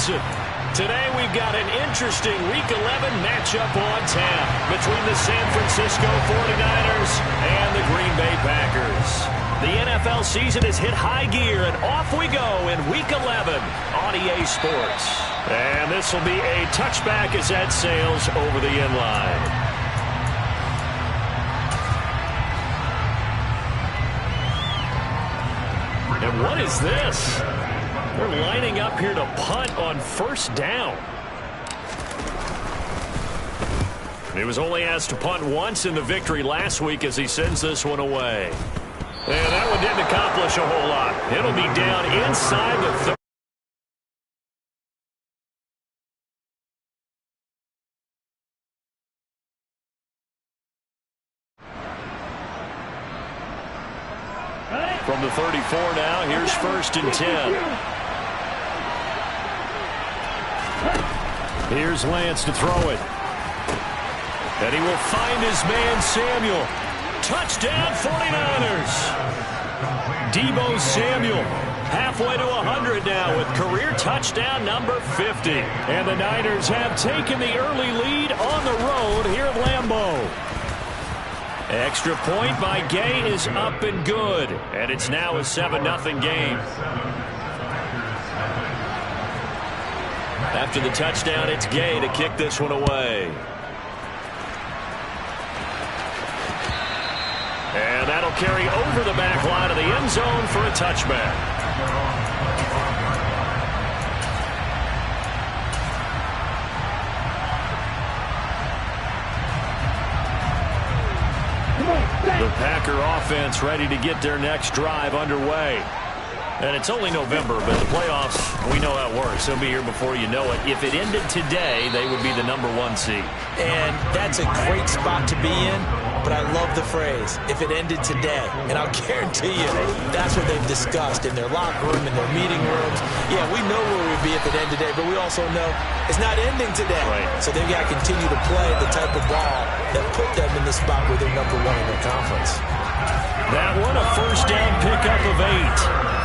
Wilson. Today we've got an interesting Week 11 matchup on tap between the San Francisco 49ers and the Green Bay Packers. The NFL season has hit high gear, and off we go in Week 11 on EA Sports. And this will be a touchback as that sails over the end line. And what is this? They're lining up here to punt on first down. He was only asked to punt once in the victory last week as he sends this one away. And that one didn't accomplish a whole lot. It'll be down inside the 30. From the 34 now, here's 1st and 10. Here's Lance to throw it. And he will find his man Samuel. Touchdown 49ers. Deebo Samuel halfway to 100 now with career touchdown number 50. And the Niners have taken the early lead on the road here at Lambeau. Extra point by Gay is up and good. And it's now a 7-0 game. After the touchdown, it's Gay to kick this one away. And that'll carry over the back line of the end zone for a touchback. The Packer offense ready to get their next drive underway. And it's only November, but the playoffs, we know how it works. They'll be here before you know it. If it ended today, they would be the number 1 seed. And that's a great spot to be in, but I love the phrase, if it ended today. And I'll guarantee you, that's what they've discussed in their locker room, in their meeting rooms. Yeah, we know where we'd be if it ended today, but we also know it's not ending today. Right. So they've got to continue to play the type of ball that put them in the spot where they're number 1 in their conference. That one, a first down pickup of 8.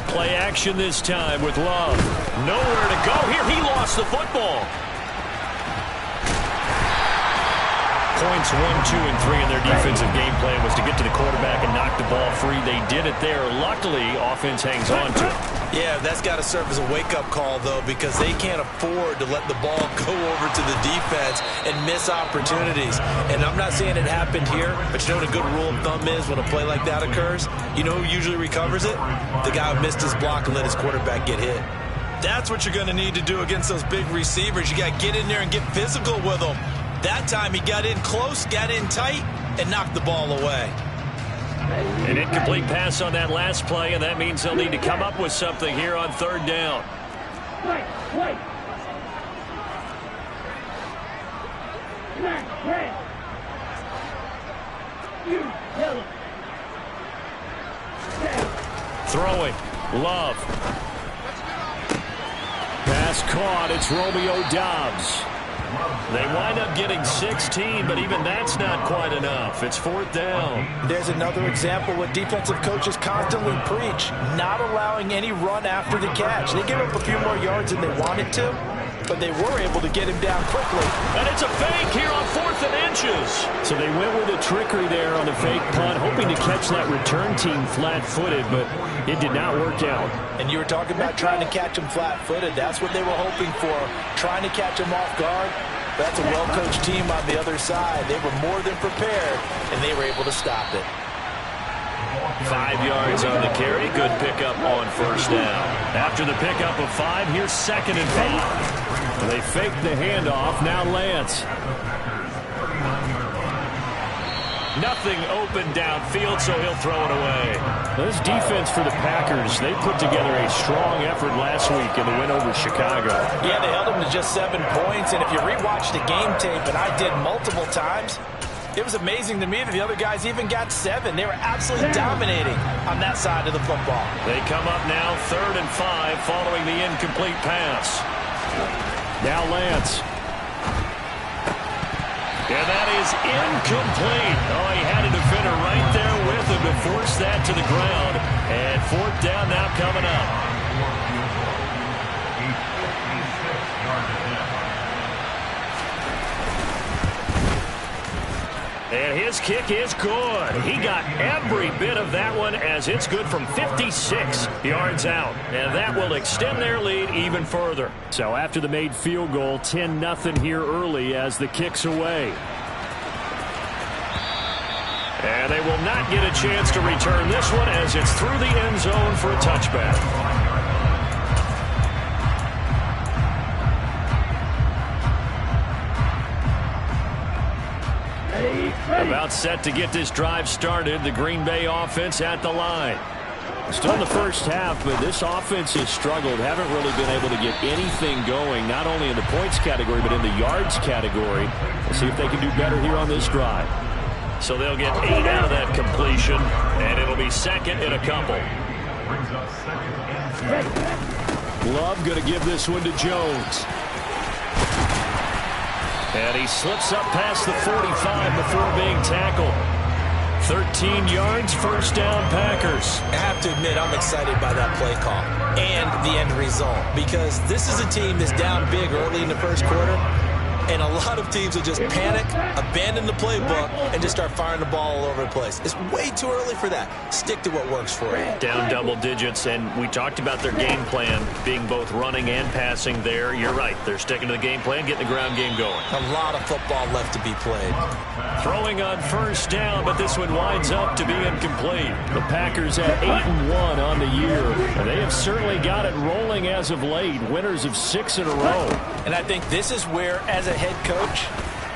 Play action this time with Love. Nowhere to go here. He lost the football. Points 1, 2, and 3 in their defensive game plan was to get to the quarterback and knock the ball free. They did it there. Luckily, offense hangs on to it. Yeah, that's got to serve as a wake-up call, though, because they can't afford to let the ball go over to the defense and miss opportunities. And I'm not saying it happened here, but you know what a good rule of thumb is when a play like that occurs? You know who usually recovers it? The guy who missed his block and let his quarterback get hit. That's what you're going to need to do against those big receivers. You got to get in there and get physical with them. That time he got in close, got in tight, and knocked the ball away. An incomplete pass on that last play, and that means they'll need to come up with something here on 3rd down. Throwing. Love. Pass caught. It's Romeo Doubs. They wind up getting 16, but even that's not quite enough. It's 4th down. There's another example what defensive coaches constantly preach, not allowing any run after the catch. They give up a few more yards than they wanted to, but they were able to get him down quickly. And it's a fake here on 4th and inches. So they went with a trickery there on the fake punt, hoping to catch that return team flat-footed, but it did not work out. And you were talking about trying to catch him flat-footed. That's what they were hoping for, trying to catch him off guard. But that's a well-coached team on the other side. They were more than prepared, and they were able to stop it. 5 yards on the carry. Good pickup on 1st down. After the pickup of 5, here's 2nd and 5. They fake the handoff. Now Lance. Nothing open downfield, so he'll throw it away. This defense for the Packers, they put together a strong effort last week in the win over Chicago. Yeah, they held them to just 7 points, and if you rewatch the game tape, and I did multiple times, it was amazing to me that the other guys even got 7. They were absolutely dominating on that side of the football. They come up now 3rd and 5 following the incomplete pass. Now Lance. And that is incomplete. Oh, he had a defender right there with him to force that to the ground. And fourth down now coming up. And his kick is good. He got every bit of that one as it's good from 56 yards out. And that will extend their lead even further. So after the made field goal, 10-0 here early as the kick's away. And they will not get a chance to return this one as it's through the end zone for a touchback. About set to get this drive started. The Green Bay offense at the line. Still in the first half, but this offense has struggled. Haven't really been able to get anything going, not only in the points category, but in the yards category. We'll see if they can do better here on this drive. So they'll get 8 out of that completion, and it'll be second and a couple. Love going to give this one to Jones. And he slips up past the 45 before being tackled. 13 yards, first down, Packers. I have to admit, I'm excited by that play call and the end result, because this is a team that's down big early in the first quarter, and a lot of teams will just panic, abandon the playbook, and just start firing the ball all over the place. It's way too early for that. Stick to what works for you. Down double digits, and we talked about their game plan being both running and passing there. You're right. They're sticking to the game plan, getting the ground game going. A lot of football left to be played. Throwing on first down, but this one winds up to be incomplete. The Packers at 8-1 on the year. They have certainly got it rolling as of late. Winners of 6 in a row. And I think this is where, as a head coach,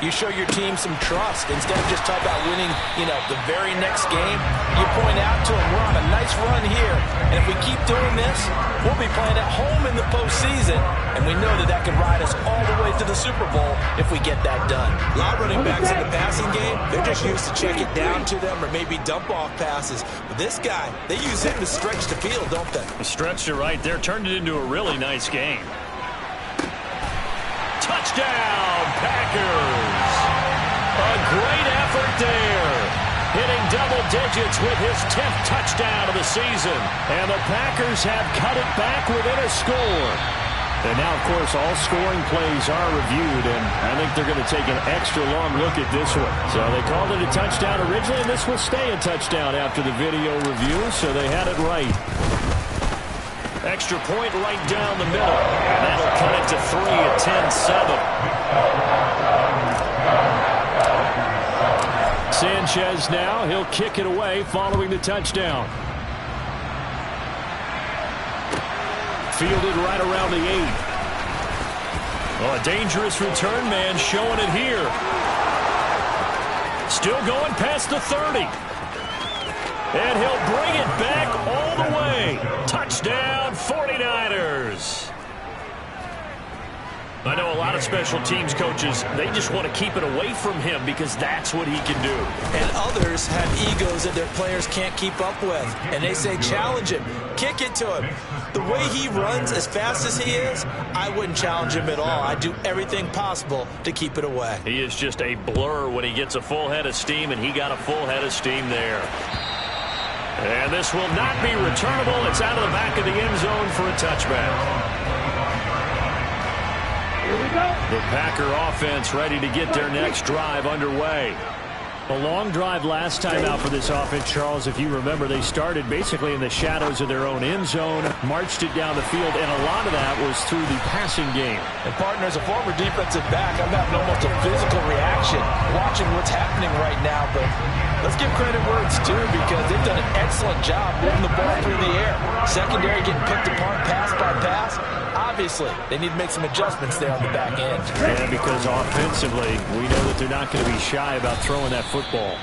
you show your team some trust. Instead of just talking about winning, the very next game, you point out to them, we're on a nice run here. And if we keep doing this, we'll be playing at home in the postseason. And we know that can ride us all the way to the Super Bowl if we get that done. A lot of running backs in the passing game, they're just used to check it down to them or maybe dump off passes. But this guy, they use him to stretch the field, don't they? Stretched it right there, turned it into a really nice game. Touchdown, Packers! A great effort there. Hitting double digits with his 10th touchdown of the season. And the Packers have cut it back within a score. And now, of course, all scoring plays are reviewed, and I think they're going to take an extra long look at this one. So they called it a touchdown originally, and this will stay a touchdown after the video review, so they had it right. Extra point right down the middle. And that'll cut it to 3 at 10-7. Sanchez now. He'll kick it away following the touchdown. Fielded right around the 8. Oh, a dangerous return man showing it here. Still going past the 30. And he'll bring it back all the way. Touchdown, 49ers. I know a lot of special teams coaches, they just want to keep it away from him because that's what he can do. And others have egos that their players can't keep up with. And they say, challenge him, kick it to him. The way he runs as fast as he is, I wouldn't challenge him at all. I'd do everything possible to keep it away. He is just a blur when he gets a full head of steam, and he got a full head of steam there. And this will not be returnable. It's out of the back of the end zone for a touchback. Here we go. The Packer offense ready to get their next drive underway. A long drive last time out for this offense, Charles. If you remember, they started basically in the shadows of their own end zone, marched it down the field, and a lot of that was through the passing game. And, partner, as a former defensive back, I'm having almost a physical reaction watching what's happening right now. But let's give credit where it's due, because they've done an excellent job moving the ball through the air. Secondary getting picked apart pass by pass. Obviously, they need to make some adjustments there on the back end. Yeah, because offensively, we know that they're not going to be shy about throwing that football.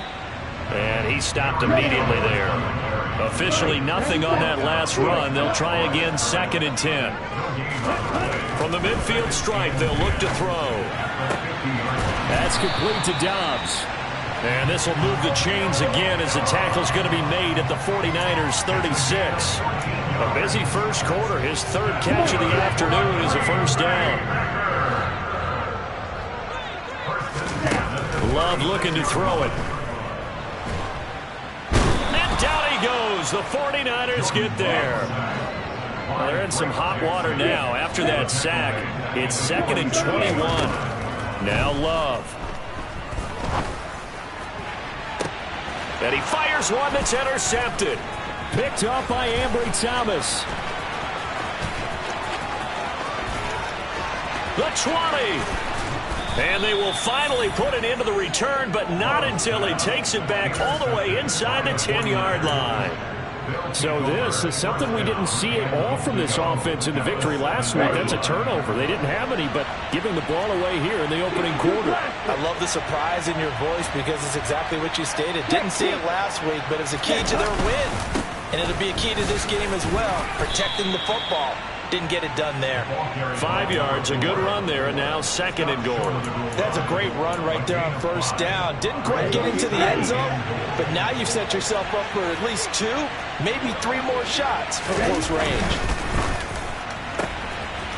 And he stopped immediately there. Officially nothing on that last run. They'll try again, 2nd and 10. From the midfield stripe, they'll look to throw. That's complete to Dobbs. And this will move the chains again as the tackle's going to be made at the 49ers 36. A busy first quarter. His 3rd catch of the afternoon is a first down. Love looking to throw it. And down he goes. The 49ers get there. Well, they're in some hot water now after that sack. It's 2nd and 21. Now Love. And he fires one that's intercepted. Picked up by Ambry Thomas. The 20. And they will finally put it into the return, but not until he takes it back all the way inside the 10-yard line. So this is something we didn't see at all from this offense in the victory last week. That's a turnover. They didn't have any, but giving the ball away here in the opening quarter. I love the surprise in your voice because it's exactly what you stated. Didn't see it last week, but it's a key to their win. And it'll be a key to this game as well, protecting the football. Didn't get it done there. 5 yards, a good run there, and now 2nd and goal. That's a great run right there on 1st down. Didn't quite get into the end zone, but now you've set yourself up for at least 2, maybe 3 more shots from close range.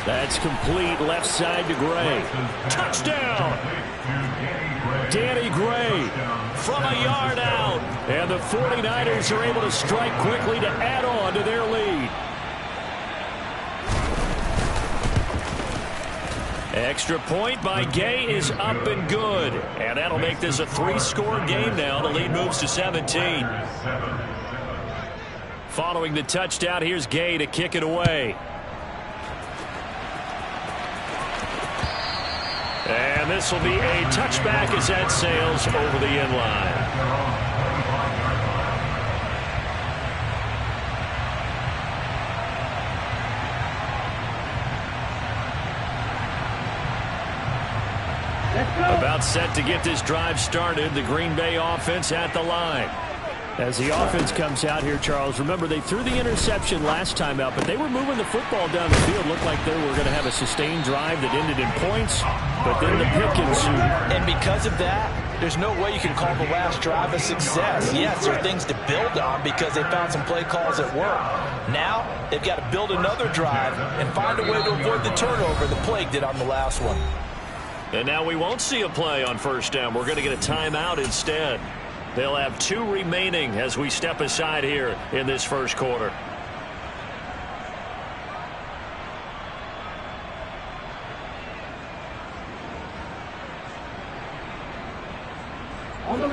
That's complete left side to Gray. Touchdown! Danny Gray from a yard out. And the 49ers are able to strike quickly to add on to their lead. Extra point by Gay is up and good. And that'll make this a 3-score game now. The lead moves to 17. Following the touchdown, here's Gay to kick it away. And this will be a touchback as that sails over the end line. About set to get this drive started. The Green Bay offense at the line. As the offense comes out here, Charles, remember they threw the interception last time out, but they were moving the football down the field. Looked like they were going to have a sustained drive that ended in points, but then the pick ensued. And because of that, there's no way you can call the last drive a success. Yes, there are things to build on because they found some play calls that work. Now, they've got to build another drive and find a way to avoid the turnover the Plague did on the last one. And now we won't see a play on 1st down. We're going to get a timeout instead. They'll have 2 remaining as we step aside here in this 1st quarter.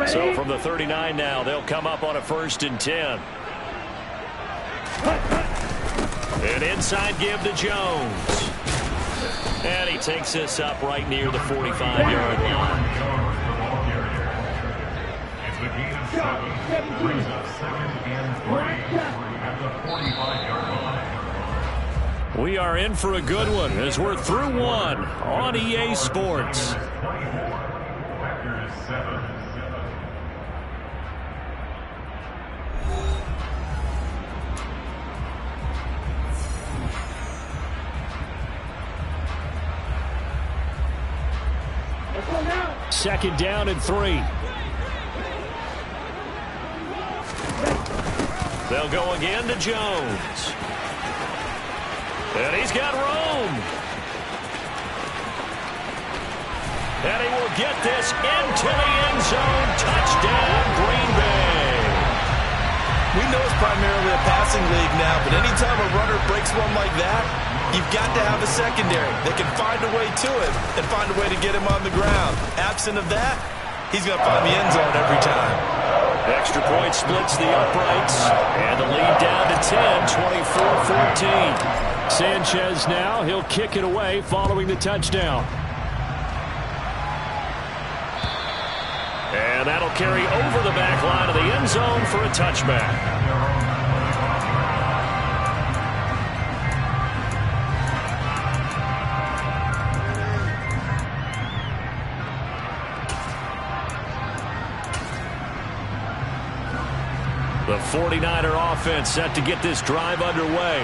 So from the 39 now, they'll come up on a 1st and 10. An inside give to Jones. And he takes this up right near the 45-yard line. We are in for a good one as we're through one on EA Sports. Second down and 3. They'll go again to Jones. And he's got room. And he will get this into the end zone. Touchdown, Green Bay. We know it's primarily a passing league now, but anytime a runner breaks one like that, you've got to have a secondary that can find a way to it and find a way to get him on the ground. Absent of that, he's going to find the end zone every time. Extra point splits the uprights, and the lead down to 10, 24-14. Sanchez now, he'll kick it away following the touchdown. And that'll carry over the back line of the end zone for a touchback. The 49er offense set to get this drive underway.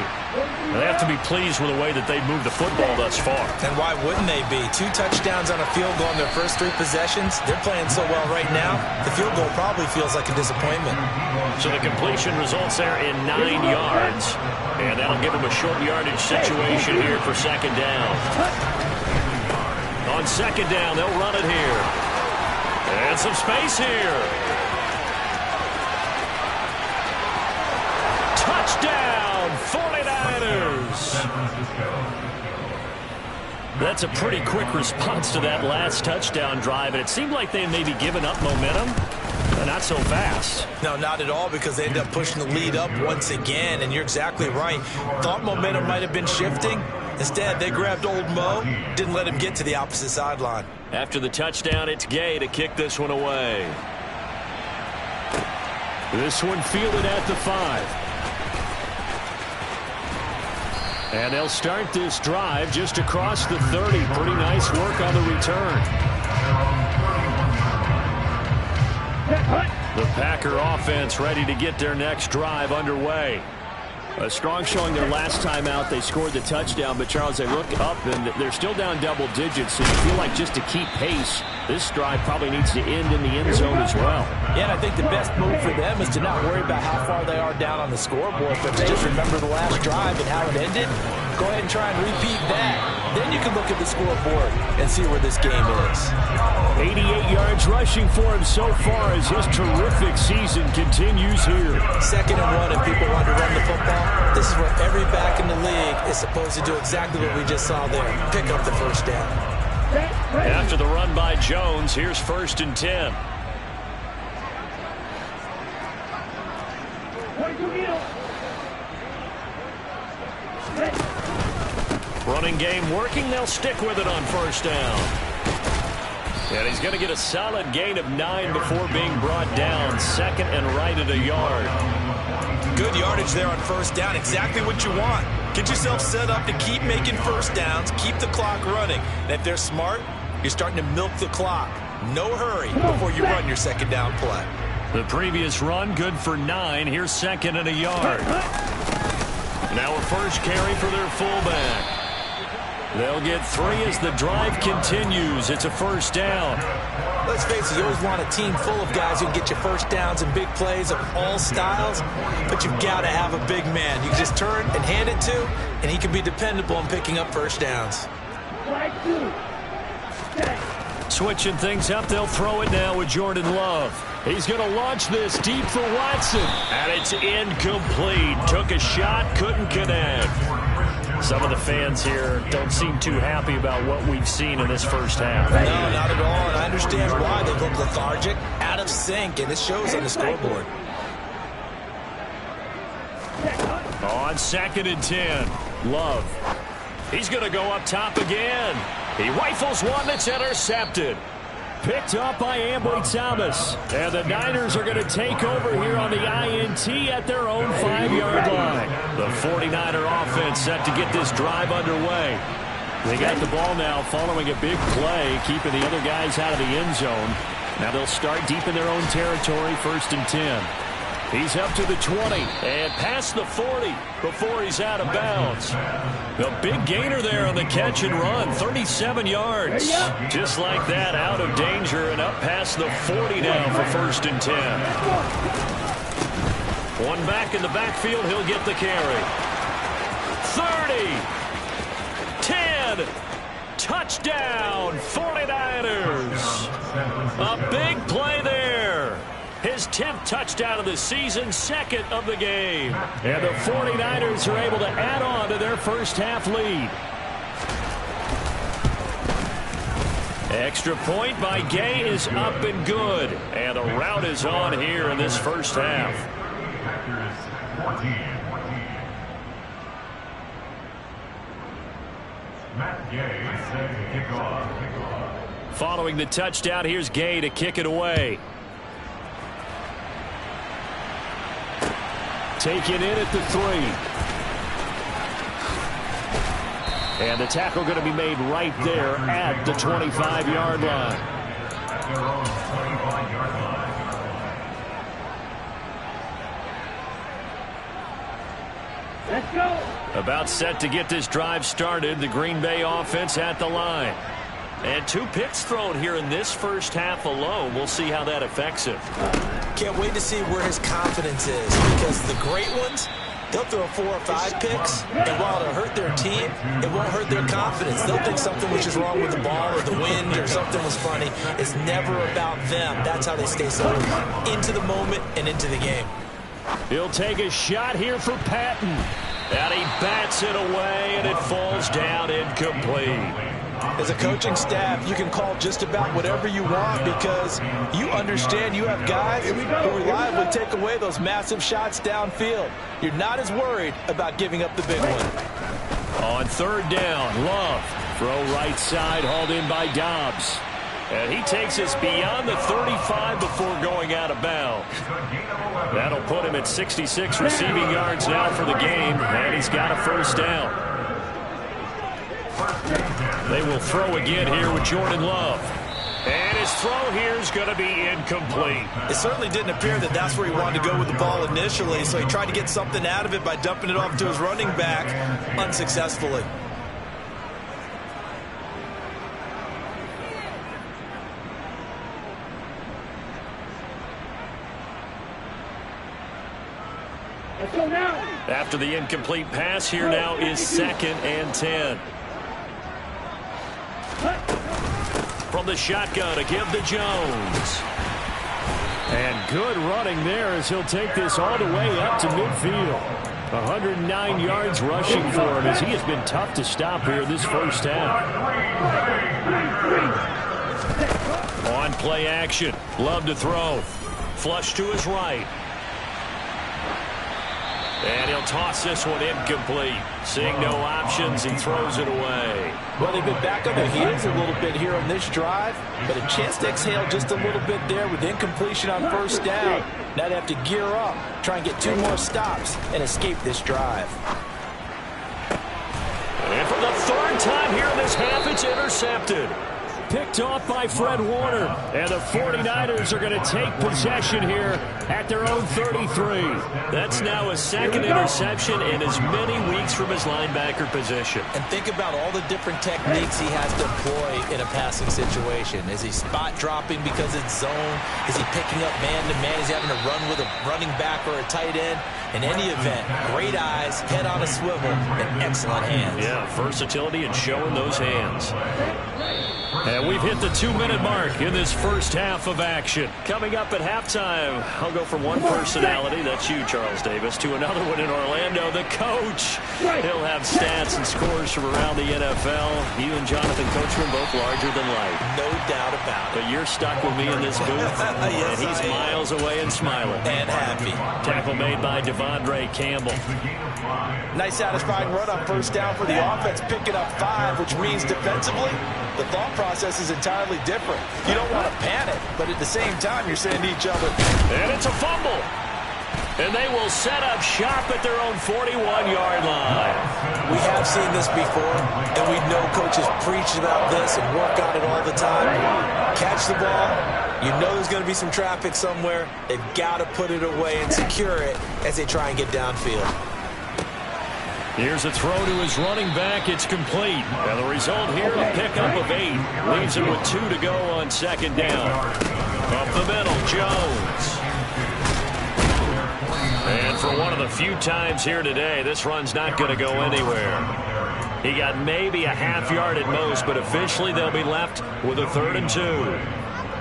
They have to be pleased with the way that they've moved the football thus far. And why wouldn't they be? 2 touchdowns on a field goal in their first 3 possessions. They're playing so well right now, the field goal probably feels like a disappointment. So the completion results there in 9 yards. And that'll give them a short yardage situation here for 2nd down. On 2nd down, they'll run it here. And got some space here. Touchdown, 49ers. That's a pretty quick response to that last touchdown drive, and it seemed like they maybe given up momentum. Not so fast. No, not at all, because they end up pushing the lead up once again, and you're exactly right. Thought momentum might have been shifting. Instead, they grabbed old Mo, didn't let him get to the opposite sideline. After the touchdown, it's Gay to kick this one away. This one fielded at the 5. And they'll start this drive just across the 30. Pretty nice work on the return. The Packer offense ready to get their next drive underway. A strong showing their last time out. They scored the touchdown, but Charles, they look up and they're still down double digits, so you feel like just to keep pace, this drive probably needs to end in the end zone as well. Yeah, and I think the best move for them is to not worry about how far they are down on the scoreboard, but to just remember the last drive and how it ended. Go ahead and try and repeat that. Then you can look at the scoreboard and see where this game is. 88 yards rushing for him so far as his terrific season continues here. 2nd and 1, and people want to run the football. This is where every back in the league is supposed to do exactly what we just saw there. Pick up the first down. After the run by Jones, here's 1st and 10. Running game working. They'll stick with it on 1st down. And he's going to get a solid gain of 9 before being brought down. 2nd and right at a yard. Good yardage there on 1st down. Exactly what you want. Get yourself set up to keep making 1st downs. Keep the clock running. And if they're smart, you're starting to milk the clock. No hurry before you run your 2nd down play. The previous run good for 9. Here's 2nd and a yard. Now a first carry for their fullback. They'll get 3 as the drive continues. It's a 1st down. Let's face it, you always want a team full of guys who can get you 1st downs and big plays of all styles, but you've got to have a big man. You can just turn and hand it to, and he can be dependable in picking up 1st downs. Switching things up, they'll throw it now with Jordan Love. He's going to launch this deep for Watson, and it's incomplete. Took a shot, couldn't connect. Some of the fans here don't seem too happy about what we've seen in this first half. No, not at all, and I understand why. They look lethargic, out of sync, and it shows on the scoreboard. On 2nd and 10, Love. He's going to go up top again. He rifles one that's intercepted. Picked up by Ambry Thomas. And the Niners are going to take over here on the INT at their own 5-yard line. The 49er offense set to get this drive underway. They got the ball now following a big play, keeping the other guys out of the end zone. Now they'll start deep in their own territory, 1st and 10. He's up to the 20 and past the 40 before he's out of bounds. A big gainer there on the catch and run, 37 yards. Just like that, out of danger and up past the 40 now for 1st and 10. One back in the backfield, he'll get the carry. 30, 10, touchdown, 49ers. A big play there. His 10th touchdown of the season, 2nd of the game. And the 49ers are able to add on to their first half lead. Extra point by Gay is up and good. And the route is on here in this first half. Following the touchdown, here's Gay to kick it away. Taken in at the 3. And the tackle going to be made right there at the 25-yard line. Let's go. About set to get this drive started. The Green Bay offense at the line. And 2 picks thrown here in this first half alone. We'll see how that affects him. Can't wait to see where his confidence is, because the great ones, They'll throw 4 or 5 picks, and while it'll hurt their team, it won't hurt their confidence. They'll think something was just wrong with the ball or the wind or something was funny. It's never about them. That's how they stay so into the moment and into the game. He'll take a shot here for Patton. And he bats it away, and it falls down incomplete. As a coaching staff, you can call just about whatever you want because you understand you have guys who reliably take away those massive shots downfield. You're not as worried about giving up the big one. On third down, Love. Throw right side, hauled in by Dobbs. And he takes us beyond the 35 before going out of bounds. That'll put him at 66 receiving yards now for the game, and he's got a first down. They will throw again here with Jordan Love. And his throw here is going to be incomplete. It certainly didn't appear that that's where he wanted to go with the ball initially, so he tried to get something out of it by dumping it off to his running back unsuccessfully. After the incomplete pass, here now is 2nd and 10. From the shotgun, a give to Jones. And good running there as he'll take this all the way up to midfield. 109 yards rushing for him as he has been tough to stop here this first half. On play action, Love to throw. Flush to his right. And he'll toss this one incomplete. Seeing no options, he throws it away. Well, they've been back on their heels a little bit here on this drive, but a chance to exhale just a little bit there with incompletion on first down. Now they have to gear up, try and get 2 more stops, and escape this drive. And for the 3rd time here in this half, it's intercepted. Picked off by Fred Warner. And the 49ers are going to take possession here at their own 33. That's now his 2nd interception in as many weeks from his linebacker position. And think about all the different techniques he has to employ in a passing situation. Is he spot dropping because it's zone? Is he picking up man-to-man? Is he having to run with a running back or a tight end? In any event, great eyes, head on a swivel, and excellent hands. Yeah, versatility and showing those hands. And we've hit the 2-minute mark in this first half of action. Coming up at halftime, I'll go from one personality, that's you, Charles Davis, to another one in Orlando, the coach. He'll have stats and scores from around the NFL. You and Jonathan Coachman both larger than life. No doubt about it. But you're stuck with me in this booth, yes, and he's miles away and smiling. And happy. Tackle made by Devondre Campbell. Nice satisfying run on first down for the offense, picking up 5, which means defensively, the thought process is entirely different. You don't want to panic, but at the same time, you're saying to each other, and it's a fumble. And they will set up shop at their own 41-yard line. We have seen this before, and we know coaches preach about this and work on it all the time. Catch the ball. You know there's going to be some traffic somewhere. They've got to put it away and secure it as they try and get downfield. Here's a throw to his running back. It's complete. And the result here, a pickup of 8. Leaves him with 2 to go on 2nd down. Up the middle, Jones. And for one of the few times here today, this run's not going to go anywhere. He got maybe a half yard at most, but officially they'll be left with a 3rd and 2.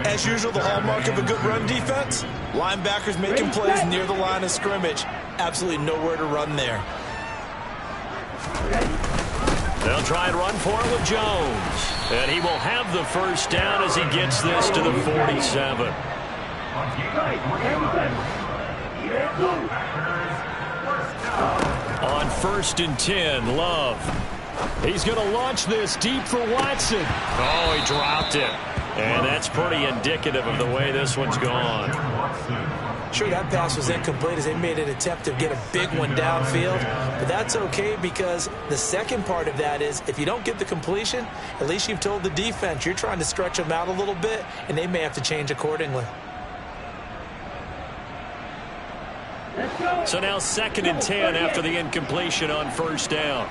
As usual, the hallmark of a good run defense, linebackers making plays near the line of scrimmage. Absolutely nowhere to run there. They'll try and run for it with Jones. And he will have the first down as he gets this to the 47. On 1st and 10, Love. He's going to launch this deep for Watson. Oh, he dropped it. And that's pretty indicative of the way this one's gone. Sure, that pass was incomplete as they made an attempt to get a big one downfield. But that's okay because the second part of that is if you don't get the completion, at least you've told the defense you're trying to stretch them out a little bit, and they may have to change accordingly. So now 2nd and 10 after the incompletion on first down.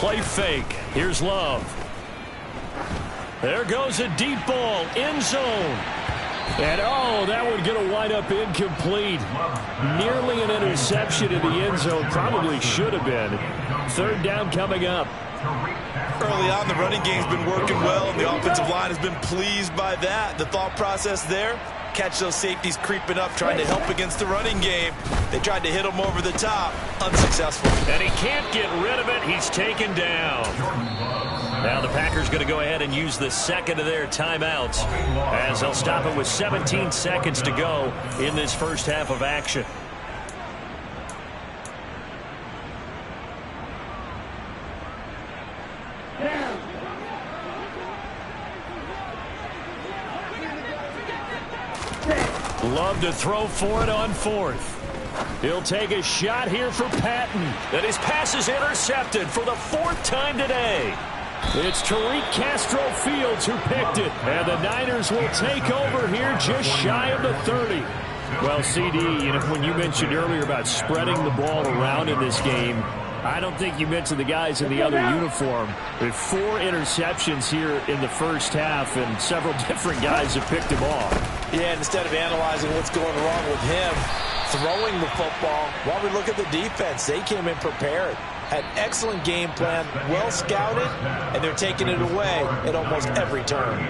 play fake. Here's Love. There goes a deep ball, end zone. And, oh, that would get a wind-up incomplete. Nearly an interception in the end zone. Probably should have been. Third down coming up. Early on, the running game's been working well, and the offensive line has been pleased by that. The thought process there, catch those safeties creeping up, trying to help against the running game. They tried to hit him over the top. Unsuccessful. And he can't get rid of it. He's taken down. Now the Packers going to go ahead and use the second of their timeouts as they'll stop it with 17 seconds to go in this first half of action. Love to throw for it on fourth. He'll take a shot here for Patton. And his pass is intercepted for the fourth time today. It's Tariq Castro-Fields who picked it. And the Niners will take over here just shy of the 30. Well, CD, when you mentioned earlier about spreading the ball around in this game, I don't think you mentioned the guys in the other uniform. With 4 interceptions here in the first half, and several different guys have picked him off. Yeah, and instead of analyzing what's going wrong with him, throwing the football, while we look at the defense, they came in prepared. Had excellent game plan, well scouted, and they're taking it away at almost every turn.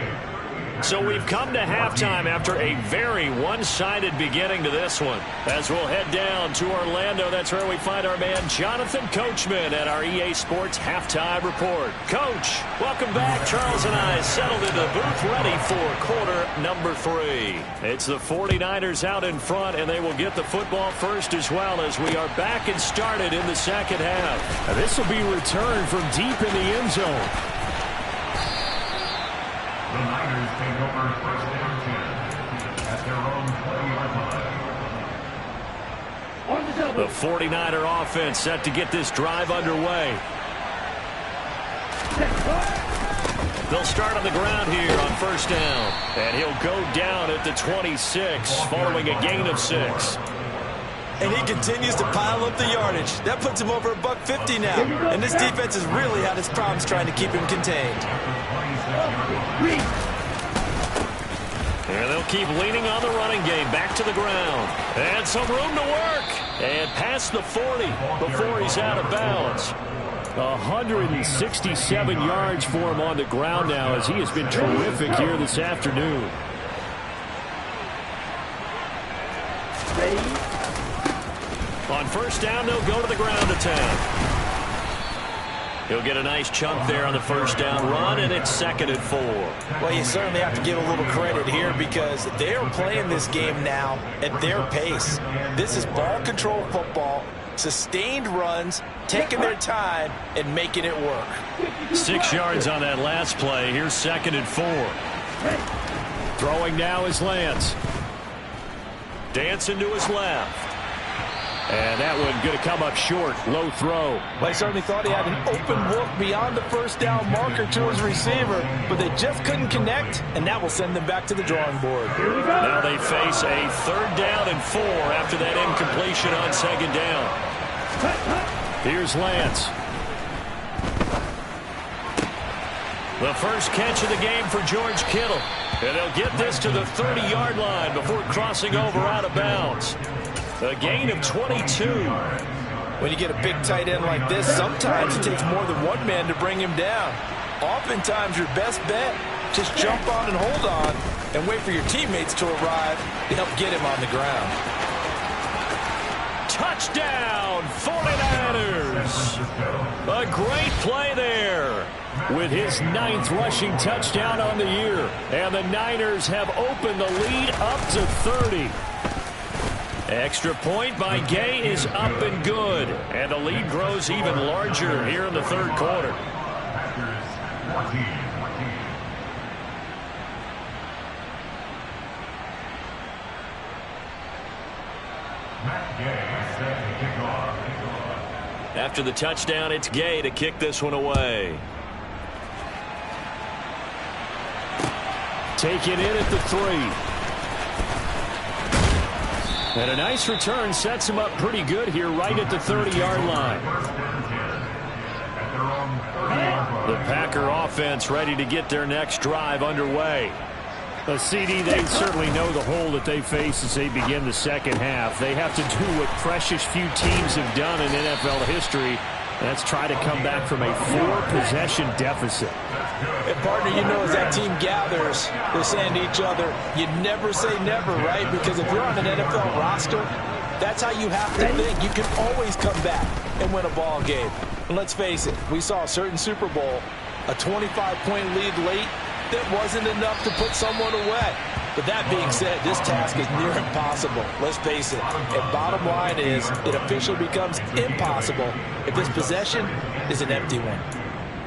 So we've come to halftime after a very one-sided beginning to this one. As we'll head down to Orlando, that's where we find our man Jonathan Coachman at our EA Sports Halftime Report. Coach, welcome back. Charles and I settled into the booth ready for quarter number 3. It's the 49ers out in front, and they will get the football first as well as we are back and started in the second half. Now, this will be returned from deep in the end zone. The Niners take over first down 10 at their own 20-yard line. The 49er offense set to get this drive underway. They'll start on the ground here on first down. And he'll go down at the 26 following a gain of 6. And he continues to pile up the yardage. That puts him over $150 now. And this defense has really had its problems trying to keep him contained. And they'll keep leaning on the running game. Back to the ground. And some room to work. And past the 40 before he's out of bounds. 167 yards for him on the ground now as he has been terrific here this afternoon. On first down, they'll go to the ground attack. He'll get a nice chunk there on the first down run, and it's 2nd and 4. Well, you certainly have to give a little credit here because they are playing this game now at their pace. This is ball control football, sustained runs, taking their time, and making it work. 6 yards on that last play. Here's 2nd and 4. Throwing now is Lance. Dancing to his left. And that one going to come up short. Low throw. Well, he certainly thought he had an open look beyond the first down marker to his receiver, but they just couldn't connect, and that will send them back to the drawing board. Now they face a 3rd down and 4 after that incompletion on 2nd down. Here's Lance. The first catch of the game for George Kittle. And they'll get this to the 30-yard line before crossing over out of bounds. A gain of 22. When you get a big tight end like this, sometimes it takes more than one man to bring him down. Oftentimes, your best bet, just jump on and hold on and wait for your teammates to arrive to help get him on the ground. Touchdown, 49ers. A great play there with his 9th rushing touchdown on the year. And the Niners have opened the lead up to 30. Extra point by Gay is up and good. And the lead grows even larger here in the 3rd quarter. After the touchdown, it's Gay to kick this one away. Take it in at the 3. And a nice return sets him up pretty good here right at the 30-yard line. The Packer offense ready to get their next drive underway. The CD, they certainly know the hole that they face as they begin the second half. They have to do what precious few teams have done in NFL history. That's try to come back from a 4-possession deficit. And partner, you know, as that team gathers, they're saying to each other, you never say never, right? Because if you're on an NFL roster, that's how you have to think. You can always come back and win a ball game. And let's face it, we saw a certain Super Bowl, a 25-point lead late, that wasn't enough to put someone away. But that being said, this task is near impossible. Let's face it. And bottom line is, it officially becomes impossible if this possession is an empty one.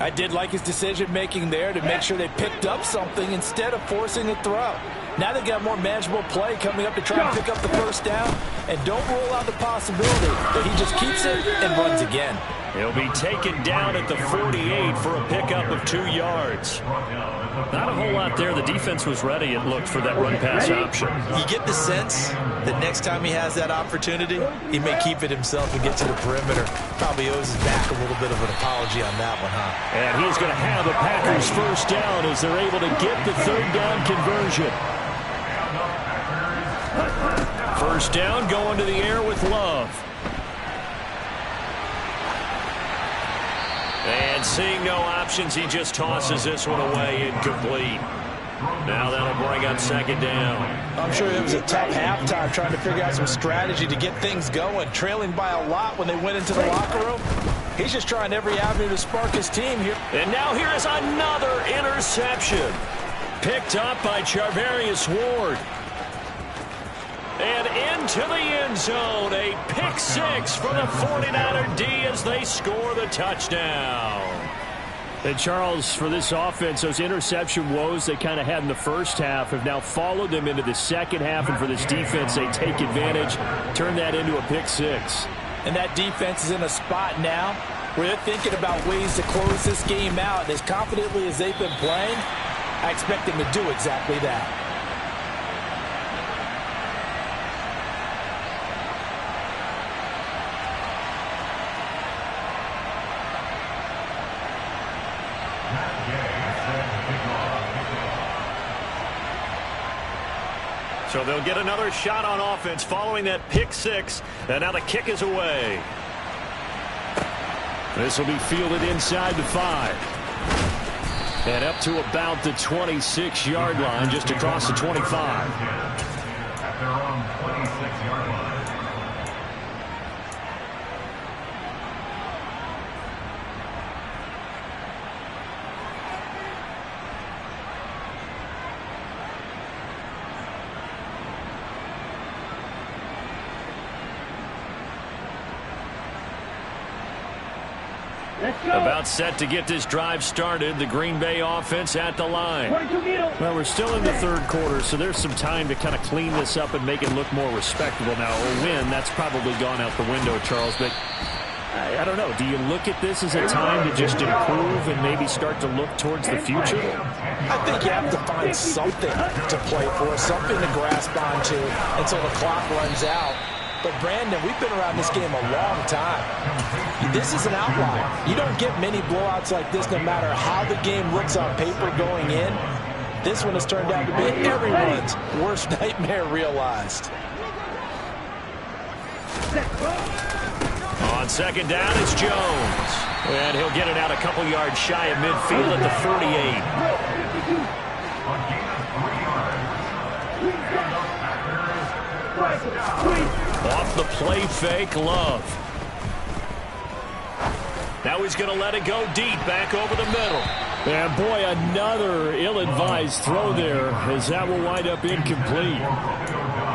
I did like his decision-making there to make sure they picked up something instead of forcing a throw. Now they've got more manageable play coming up to try and pick up the first down. And don't rule out the possibility that he just keeps it and runs again. He'll be taken down at the 48 for a pickup of 2 yards. Not a whole lot there. The defense was ready, it looked, for that run-pass option. You get the sense that next time he has that opportunity, he may keep it himself and get to the perimeter. Probably owes his back a little bit of an apology on that one, huh? And he's going to have the Packers first down as they're able to get the third down conversion. First down going to the air with Love. And seeing no options, he just tosses this one away, incomplete. Now that'll bring up second down. I'm sure it was a tough halftime trying to figure out some strategy to get things going. Trailing by a lot when they went into the locker room. He's just trying every avenue to spark his team here. And now here is another interception. Picked up by Charvarius Ward. And into the end zone, a pick six for the 49er D as they score the touchdown. And Charles, for this offense, those interception woes they kind of had in the first half have now followed them into the second half. And for this defense, they take advantage, turn that into a pick six. And that defense is in a spot now where they're thinking about ways to close this game out. And as confidently as they've been playing, I expect them to do exactly that. So they'll get another shot on offense following that pick six. And now the kick is away. This will be fielded inside the 5. And up to about the 26-yard line, just across the 25. At their own 26-yard line. About set to get this drive started. The Green Bay offense at the line. Well, we're still in the third quarter, so there's some time to kind of clean this up and make it look more respectable. Now, a win, that's probably gone out the window, Charles, but I don't know. Do you look at this as a time to just improve and maybe start to look towards the future? I think you have to find something to play for, something to grasp onto until the clock runs out. But, Brandon, we've been around this game a long time. This is an outlier. You don't get many blowouts like this no matter how the game looks on paper going in. This one has turned out to be everyone's worst nightmare realized. On second down, it's Jones. And he'll get it out a couple yards shy of midfield at the 48. Off the play fake, Love. Now he's going to let it go deep, back over the middle. And boy, another ill-advised throw there, as that will wind up incomplete.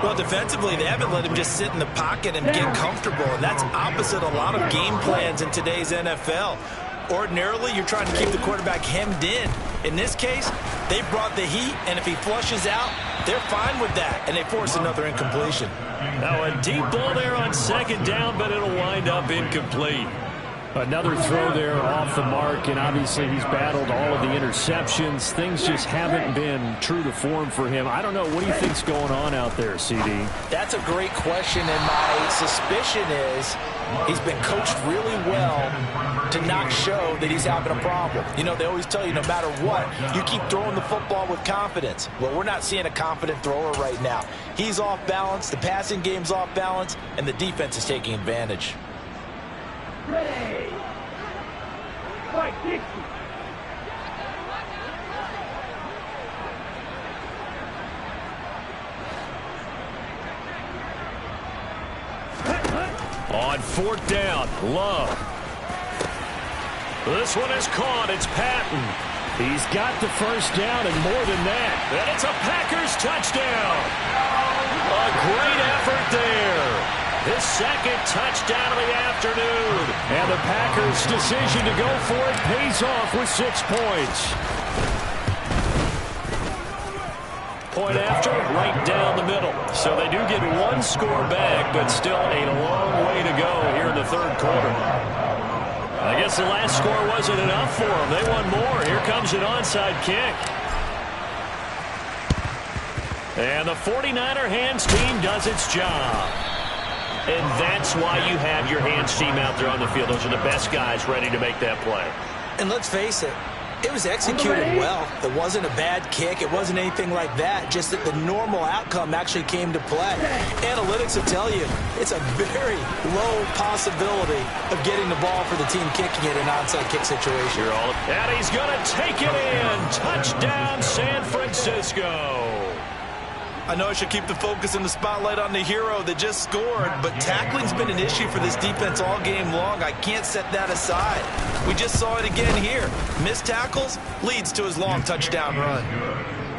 Well, defensively, they haven't let him just sit in the pocket and get comfortable, and that's opposite a lot of game plans in today's NFL. Ordinarily, you're trying to keep the quarterback hemmed in. In this case, they brought the heat, and if he flushes out, they're fine with that, and they force another incompletion. Now a deep ball there on second down, but it'll wind up incomplete. Another throw there off the mark, and obviously he's battled all of the interceptions. Things just haven't been true to form for him. I don't know. What do you think's going on out there, CD? That's a great question, and my suspicion is he's been coached really well to not show that he's having a problem. You know, they always tell you no matter what, you keep throwing the football with confidence. Well, we're not seeing a confident thrower right now. He's off balance, the passing game's off balance, and the defense is taking advantage. Ready. Fight, Dixie. On fourth down, Love. This one is caught. It's Patton. He's got the first down and more than that. And it's a Packers touchdown. A great effort there. His second touchdown of the afternoon. And the Packers' decision to go for it pays off with 6 points. Point after, right down the middle. So they do get one score back, but still a long way to go here in the third quarter. I guess the last score wasn't enough for them. They won more. Here comes an onside kick. And the 49er hands team does its job. And that's why you have your hands team out there on the field. Those are the best guys ready to make that play. And let's face it, it was executed well. It wasn't a bad kick. It wasn't anything like that. Just that the normal outcome actually came to play. Analytics will tell you it's a very low possibility of getting the ball for the team kicking it in an onside kick situation. And he's going to take it in. Touchdown, San Francisco. I know I should keep the focus and the spotlight on the hero that just scored, but tackling's been an issue for this defense all game long. I can't set that aside. We just saw it again here. Missed tackles leads to his long touchdown run.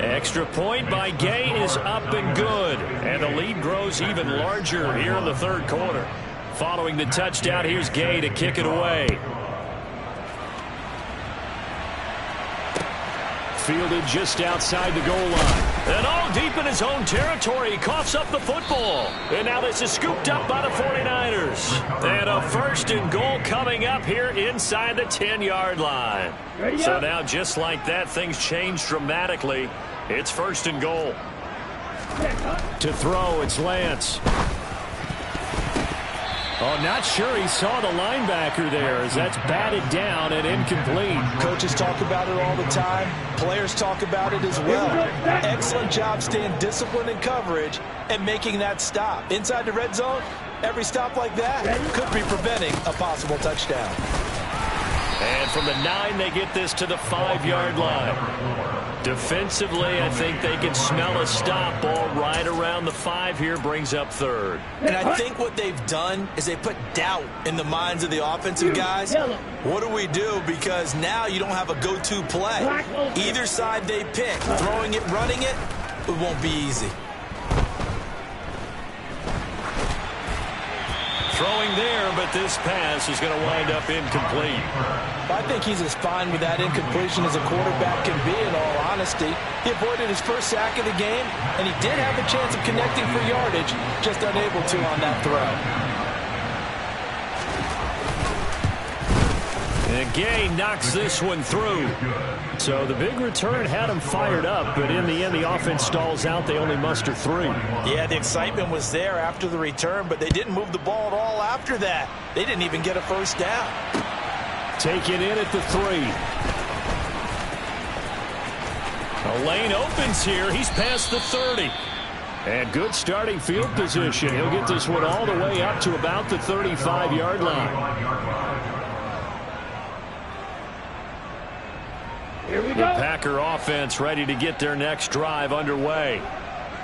Extra point by Gay is up and good. And the lead grows even larger here in the third quarter. Following the touchdown, here's Gay to kick it away. Fielded just outside the goal line. And all deep in his own territory. He coughs up the football. And now this is scooped up by the 49ers. And a first and goal coming up here inside the 10-yard line. So now just like that, things change dramatically. It's first and goal. To throw, it's Lance. Oh, not sure he saw the linebacker there as that's batted down and incomplete. Coaches talk about it all the time. Players talk about it as well. Excellent job staying disciplined in coverage and making that stop. Inside the red zone, every stop like that could be preventing a possible touchdown. And from the 9, they get this to the 5-yard line. Defensively, I think they can smell a stop ball right around the 5 here, brings up third. And I think what they've done is they put doubt in the minds of the offensive guys. What do we do? Because now you don't have a go-to play. Either side they pick, throwing it, running it, it won't be easy. Throwing there, but this pass is going to wind up incomplete. I think he's as fine with that incompletion as a quarterback can be, in all honesty. He avoided his first sack of the game, and he did have a chance of connecting for yardage, just unable to on that throw. And Gay knocks this one through. So the big return had him fired up, but in the end, the offense stalls out. They only muster 3. Yeah, the excitement was there after the return, but they didn't move the ball at all after that. They didn't even get a first down. Taken in at the 3. A lane opens here. He's past the 30. And good starting field position. He'll get this one all the way up to about the 35-yard line. Here we The go. Packer offense ready to get their next drive underway.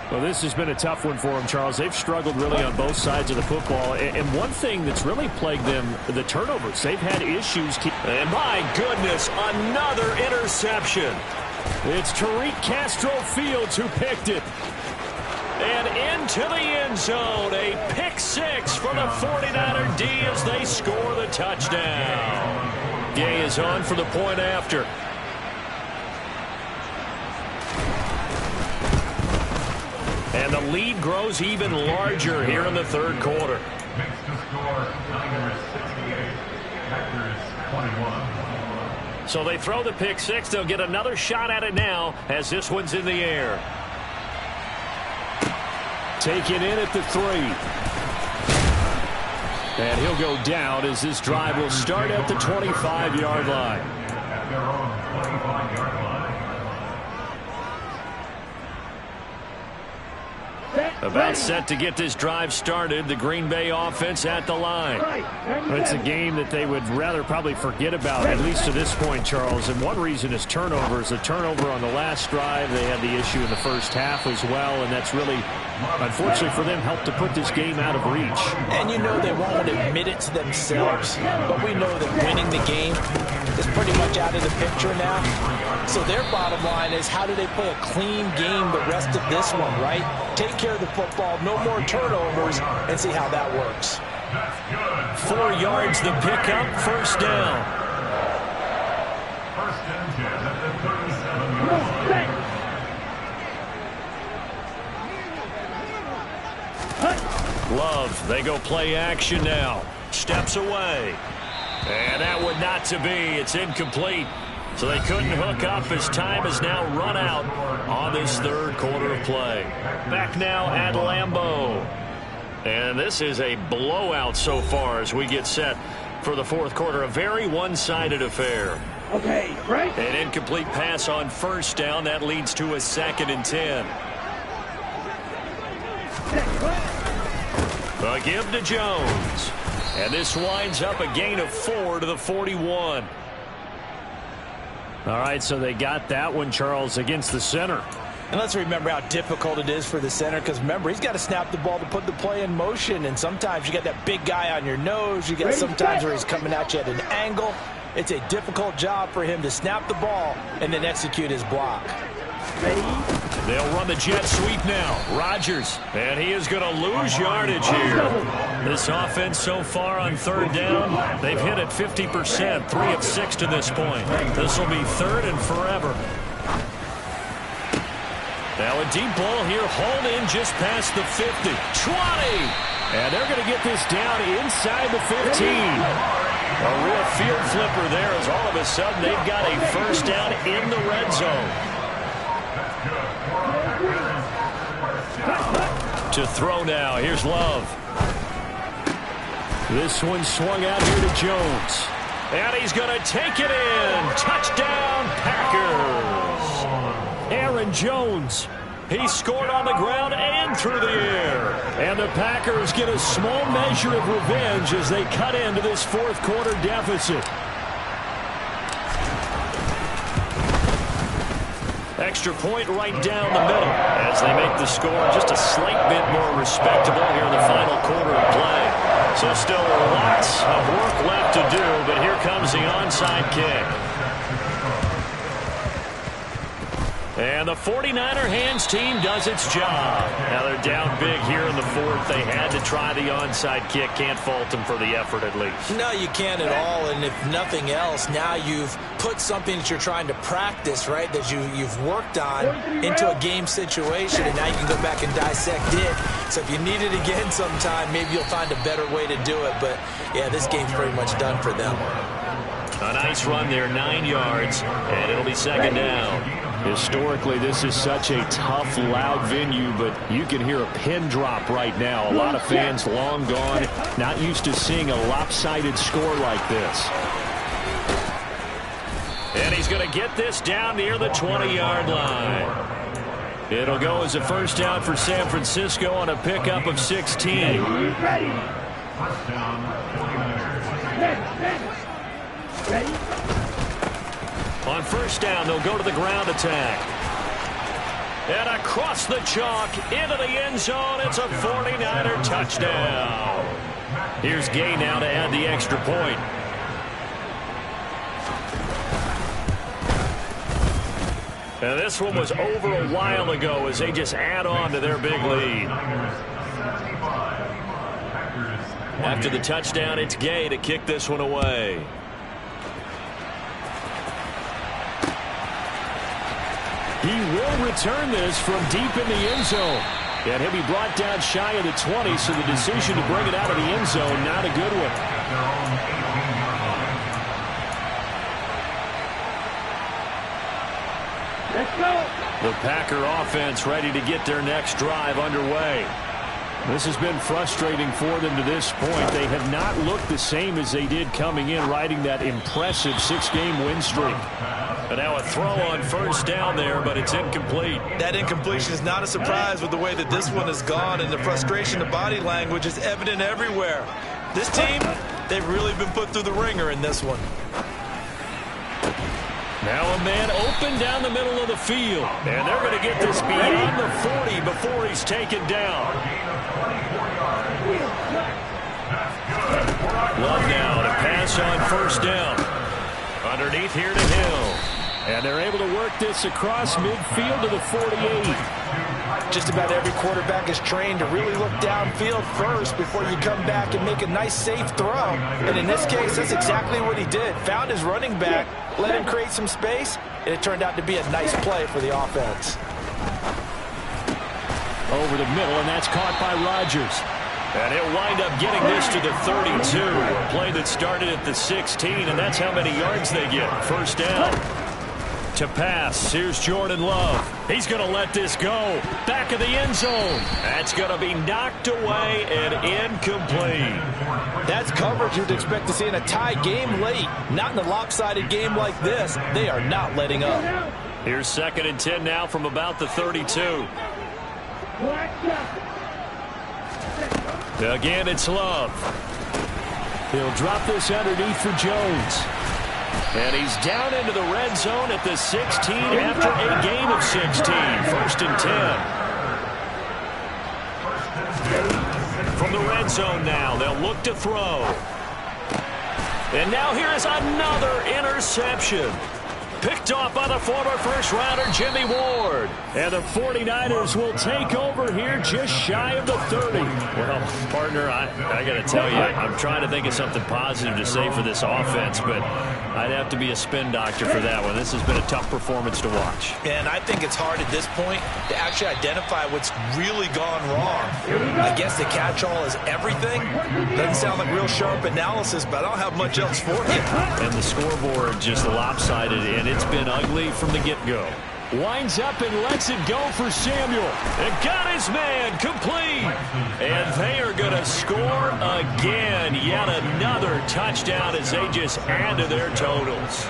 Well, this has been a tough one for them, Charles. They've struggled really on both sides of the football. And one thing that's really plagued them, the turnovers. They've had issues. And my goodness, another interception. It's Tariq Castro-Fields who picked it. And into the end zone, a pick 6 for the 49er D as they score the touchdown. Gay is on for the point after. And the lead grows even larger here in the third quarter. Makes the score Niners 68, Packers 21. So they throw the pick six. They'll get another shot at it now as this one's in the air. Taken in at the 3. And he'll go down as this drive will start at the 25-yard line. At their own 25-yard line. About set to get this drive started. The Green Bay offense at the line. It's a game that they would rather probably forget about, at least to this point, Charles. And one reason is turnovers. The turnover on the last drive, they had the issue in the first half as well, and that's really, unfortunately for them, helped to put this game out of reach. And you know they won't admit it to themselves, but we know that winning the game is pretty much out of the picture now. So their bottom line is, how do they play a clean game the rest of this one, right? Take care of the football, no more turnovers, and see how that works. 4 yards the pickup, first down. First and 10 at the 37-yard line. Love, they go play action now. Steps away. And that would not to be. It's incomplete. So they couldn't hook up as time has now run out on this third quarter of play. Back now at Lambeau. And this is a blowout so far as we get set for the fourth quarter. A very one-sided affair. Okay, right. An incomplete pass on first down. That leads to a 2nd and 10. A give to Jones. And this winds up a gain of 4 to the 41. All right, so they got that one, Charles, against the center. And let's remember how difficult it is for the center, because remember, he's got to snap the ball to put the play in motion, and sometimes you got that big guy on your nose. You got sometimes where he's coming at you at an angle. It's a difficult job for him to snap the ball and then execute his block. They'll run the jet sweep now. Rodgers, and he is going to lose yardage here. This offense so far on third down, they've hit it 50%, 3 of 6 to this point. This will be third and forever. Now a deep ball here, hauled in just past the 50. 20! And they're going to get this down inside the 15. A real field flipper there as all of a sudden they've got a first down in the red zone. To throw now. Here's Love. This one swung out here to Jones. And he's going to take it in. Touchdown, Packers. Aaron Jones. He scored on the ground and through the air. And the Packers get a small measure of revenge as they cut into this fourth quarter deficit. Extra point right down the middle as they make the score just a slight bit more respectable here in the final quarter of play. So still lots of work left to do, but here comes the onside kick. And the 49er hands team does its job. Now they're down big here in the fourth. They had to try the onside kick. Can't fault them for the effort at least. No, you can't at all. And if nothing else, now you've put something that you're trying to practice, right, that you've worked on into a game situation, and now you can go back and dissect it. So if you need it again sometime, maybe you'll find a better way to do it. But, yeah, this game's pretty much done for them. A nice run there, 9 yards, and it'll be second down. Historically, this is such a tough, loud venue, but you can hear a pin drop right now. A lot of fans long gone, not used to seeing a lopsided score like this. And he's going to get this down near the 20-yard line. It'll go as a first down for San Francisco on a pickup of 16. Ready. First down, 49ers. Ready. On first down, they'll go to the ground attack. And across the chalk, into the end zone, it's a 49er touchdown. Here's Gay now to add the extra point. And this one was over a while ago as they just add on to their big lead. After the touchdown, it's Gay to kick this one away. He will return this from deep in the end zone. And he'll be brought down shy of the 20, so the decision to bring it out of the end zone, not a good one. Let's go. The Packer offense ready to get their next drive underway. This has been frustrating for them to this point. They have not looked the same as they did coming in, riding that impressive 6-game win streak. And now a throw on first down there, but it's incomplete. That incompletion is not a surprise with the way that this one has gone, and the frustration, the body language is evident everywhere. This team, they've really been put through the ringer in this one. Now a man open down the middle of the field. And they're going to get this beyond the 40 before he's taken down. Love now to pass on first down. Underneath here to Hill. And they're able to work this across midfield to the 48. Just about every quarterback is trained to really look downfield first before you come back and make a nice, safe throw. And in this case, that's exactly what he did. Found his running back, let him create some space, and it turned out to be a nice play for the offense. Over the middle, and that's caught by Rodgers. And he'll wind up getting this to the 32. A play that started at the 16, and that's how many yards they get. First down. To pass, here's Jordan Love. He's going to let this go. Back of the end zone. That's going to be knocked away and incomplete. That's coverage you'd expect to see in a tie game late. Not in a lopsided game like this. They are not letting up. Here's 2nd and 10 now from about the 32. Again, it's Love. He'll drop this underneath for Jones. And he's down into the red zone at the 16 after a gain of 16. 1st and 10. From the red zone now, they'll look to throw. And now here is another interception. Picked off by the former first-rounder Jimmy Ward. And the 49ers will take over here just shy of the 30. Well, partner, I got to tell you, I'm trying to think of something positive to say for this offense, but I'd have to be a spin doctor for that one. This has been a tough performance to watch. And I think it's hard at this point to actually identify what's really gone wrong. I guess the catch-all is everything. Doesn't sound like real sharp analysis, but I don't have much else for you. And the scoreboard just lopsided, and it's been ugly from the get-go. Winds up and lets it go for Samuel. And got his man complete. And they are going to score again. Yet another touchdown as they just add to their totals.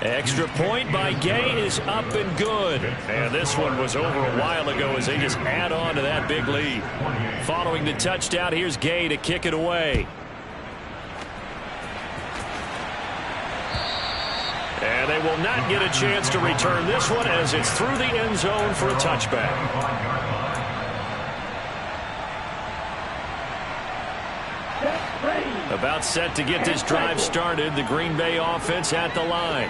Extra point by Gay is up and good. And this one was over a while ago as they just add on to that big lead. Following the touchdown, here's Gay to kick it away. And they will not get a chance to return this one as it's through the end zone for a touchback. About set to get this drive started. The Green Bay offense at the line.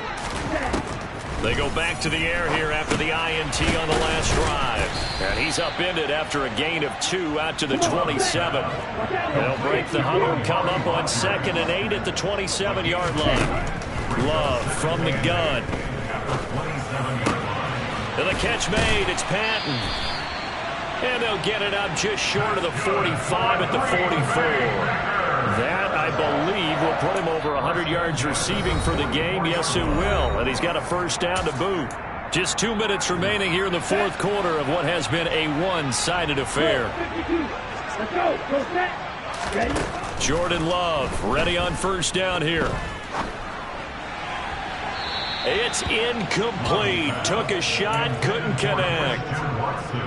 They go back to the air here after the INT on the last drive. And he's upended after a gain of 2 out to the 27. They'll break the huddle and come up on 2nd and 8 at the 27-yard line. Love from the gun. And the catch made. It's Patton. And they'll get it up just short of the 45 at the 44. That, I believe, will put him over 100 yards receiving for the game. Yes, it will. And he's got a first down to boot. Just 2 minutes remaining here in the 4th quarter of what has been a one-sided affair. Let's go. Go set. Ready? Jordan Love ready on first down here. It's incomplete. Took a shot, couldn't connect.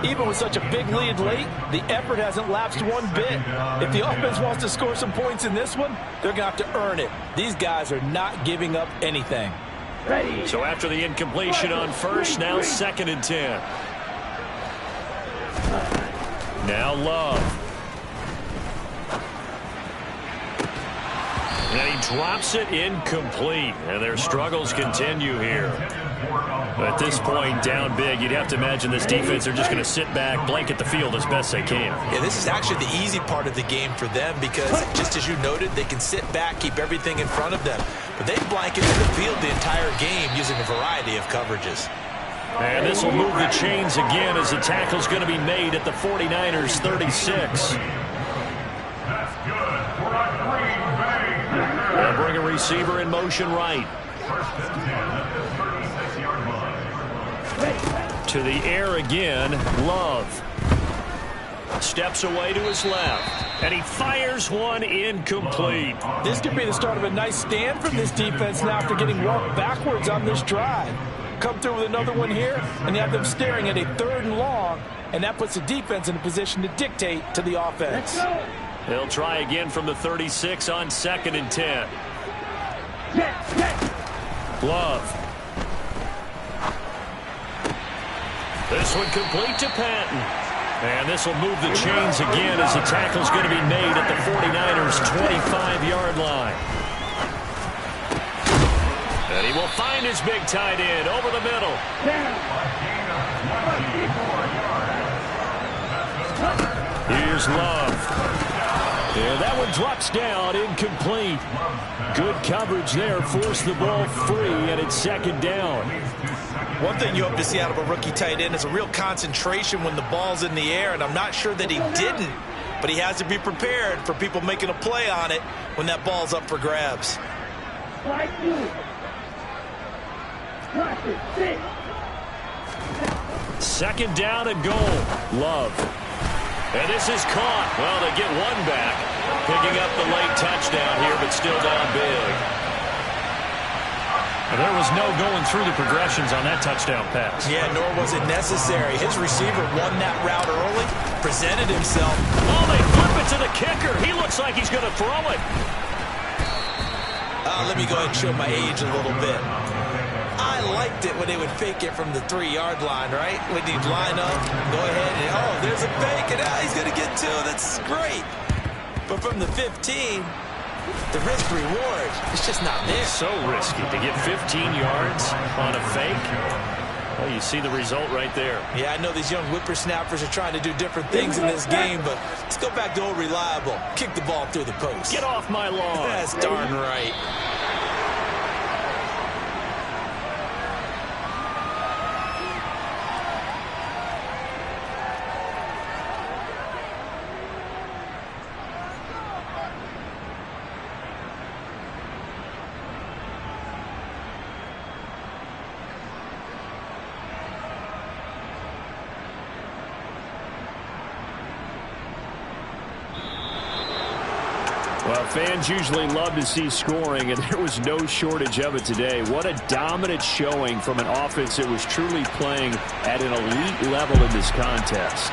Even with such a big lead late, the effort hasn't lapsed one bit. If the offense wants to score some points in this one, they're going to have to earn it. These guys are not giving up anything. Ready. So after the incompletion on first, now 2nd and 10. Now Love. And he drops it incomplete. And their struggles continue here. But at this point, down big, you'd have to imagine this defense, they're just going to sit back, blanket the field as best they can. Yeah, this is actually the easy part of the game for them because, just as you noted, they can sit back, keep everything in front of them. But they blanketed the field the entire game using a variety of coverages. And this will move the chains again as the tackle's going to be made at the 49ers' 36. They'll bring a receiver in motion right. First and 10 at the 36-yard line. To the air again, Love. Steps away to his left, and he fires one incomplete. This could be the start of a nice stand from this defense now after getting walked backwards on this drive. Come through with another one here, and you have them staring at a 3rd and long, and that puts the defense in a position to dictate to the offense. He'll try again from the 36 on 2nd and 10. Love. This one complete to Patton. And this will move the chains again as the tackle's going to be made at the 49ers' 25-yard line. And he will find his big tight end over the middle. Here's Love. And that one drops down, incomplete. Good coverage there, forced the ball free, and it's 2nd down. One thing you hope to see out of a rookie tight end is a real concentration when the ball's in the air, and I'm not sure that he didn't, but he has to be prepared for people making a play on it when that ball's up for grabs. Second down and goal. Love. And this is caught. Well, they get one back. Picking up the late touchdown here, but still down big. And there was no going through the progressions on that touchdown pass. Yeah, nor was it necessary. His receiver won that route early, presented himself. Oh, they flip it to the kicker. He looks like he's going to throw it. Let me go ahead and show my age a little bit. I liked it when they would fake it from the 3-yard line, right? When he'd line up, go ahead, and oh, there's a fake, and he's going to get 2. That's great. But from the 15, the risk-reward, it's just not there. So risky to get 15 yards on a fake. Well, you see the result right there. Yeah, I know these young whippersnappers are trying to do different things in this game, but let's go back to old reliable. Kick the ball through the post. Get off my lawn. That's darn right. Well, fans usually love to see scoring, and there was no shortage of it today. What a dominant showing from an offense that was truly playing at an elite level in this contest.